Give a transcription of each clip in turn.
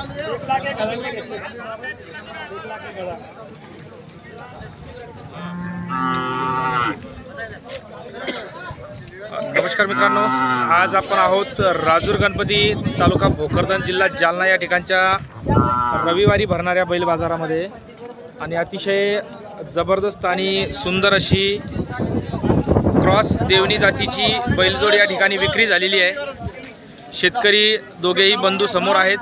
नमस्कार मित्रांनो, आज आपण आहोत राजूर गणपती तालुका भोकरदन जिल्हा जालना या ठिकाणच्या रविवारी भरणाऱ्या बैल बाजारामध्ये आणि अतिशय जबरदस्त आणि सुंदर अशी क्रॉस देवणी जातीची बैलजोड या ठिकाणी विक्री झालेली आहे। शेतकरी दोघेही बंधू समोर आहेत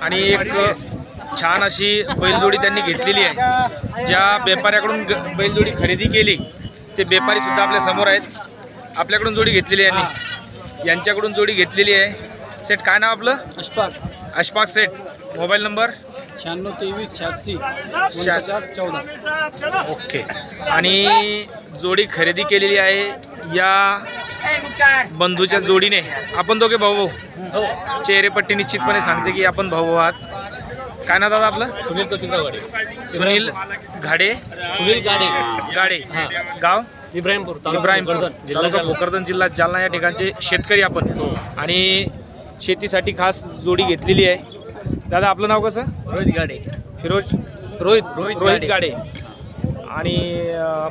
आणि एक छान अशी बैलजोडी त्यांनी घेतलेली आहे। ज्या व्यापाऱ्याकडून बैलजोडी खरेदी केली ते व्यापारी सुद्धा आपल्या समोर आहेत। आपल्याकडून जोडी घेतलेली आहे, यांच्याकडून जोडी घेतलेली आहे। सेट काय नाव आपलं? Ashfaq set. Mobile number 962386 okay. आणि जोडी खरेदी केलेली आहे या बंधूच्या जोडीने। आपण दोघे भाऊ भाऊ, चेहरेपट्टी निश्चितपणे सांगते की आपण भाऊ आहात। काय नाव दादा आपलं? सुनील घाडे। गाडे गाव इब्राहिमपूर तालुका भोकरदन जिल्हा जालना या ठिकाणचे शेतकरी आपण आणि शेतीसाठी खास जोडी घेतलेली आहे। दादा आपलं नाव कसं? रोहित गाडे। आणि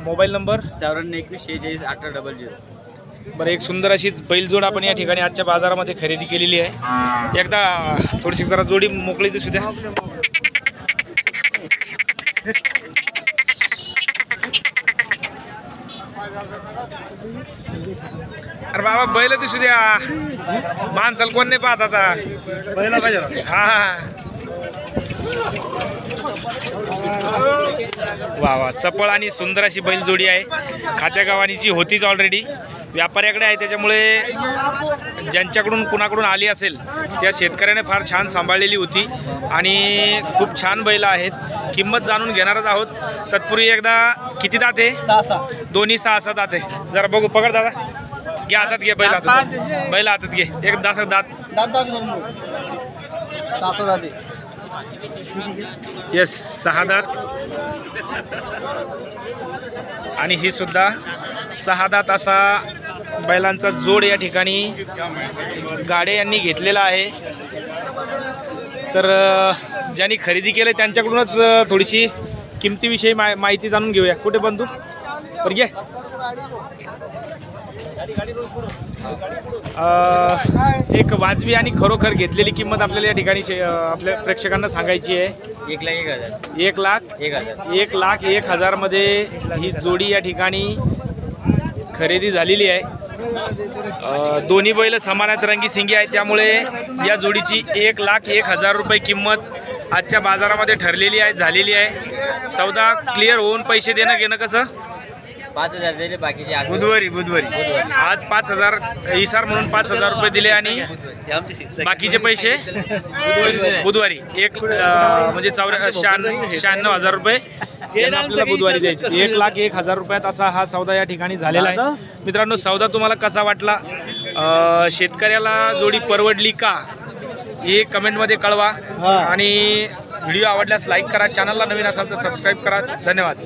मोबाईल नंबर 9421461800। बरं, एक सुंदर अशी बैलजोड आपण या ठिकाणी आजच्या बाजारामध्ये खरेदी केलेली आहे। एकदा थोडीशी जरा जोडी मोकळी दिसू द्या। अरे बाबा बैल दिसू द्या, माणसाला कोण नाही पाहत आता। बैला पाहिजे। हा वा वा, चपळ आणि सुंदर अशी बैलजोडी आहे। खात्या गावानीची होतीच ऑलरेडी, व्यापाऱ्याकडे आहे, त्याच्यामुळे ज्यांच्याकडून कुणाकडून आली असेल त्या शेतकऱ्याने फार छान सांभाळलेली होती आणि खूप छान बैल आहेत। किंमत जाणून घेणारच आहोत। तत्पूर्वी एकदा किती दात आहे? 6 दोन्ही 6 दात आहे। जरा बघू, पकड दादा, घे हातात, घे बैल हातात घे। एक दात येस, 6 दात आणि ही सुद्धा 6 दात असा बैलांचा जोड या ठिकाणी गाडे यांनी घेतलेला आहे। तर ज्यांनी खरेदी केलं त्यांच्याकडूनच थोडीशी किमतीविषयी माहिती जाणून घेऊया। कुठे बंधू? बरं घे। एक वाजवी आणि खरोखर घेतलेली किंमत आपल्याला या ठिकाणी आपल्या प्रेक्षकांना सांगायची आहे। 1,01,000 मध्ये ही जोडी या ठिकाणी खरेदी झालेली आहे। दोन्ही बैल समानात रंगीसिंगी आहे, त्यामुळे या जोडीची 1,01,000 रुपये किंमत आजच्या बाजारामध्ये ठरलेली आहे, झालेली आहे। सौदा क्लिअर होऊन पैसे देणं घेणं कसं? 5,000 दिले, बाकीचे बुधवारी आज 5,000 इसार म्हणून 5,000 रुपये दिले आणि बाकीचे पैसे बुधवारी म्हणजे 96,000 रुपये आपल्याला बुधवारी द्यायचे। 1,01,000 रुपयात असा हा सौदा या ठिकाणी झालेला आहे। मित्रांनो, सौदा तुम्हाला कसा वाटला? शेतकऱ्याला जोडी परवडली का हे कमेंटमध्ये कळवा आणि व्हिडिओ आवडल्यास लाईक करा, चॅनलला नवीन असाल तर सबस्क्राईब करा। धन्यवाद।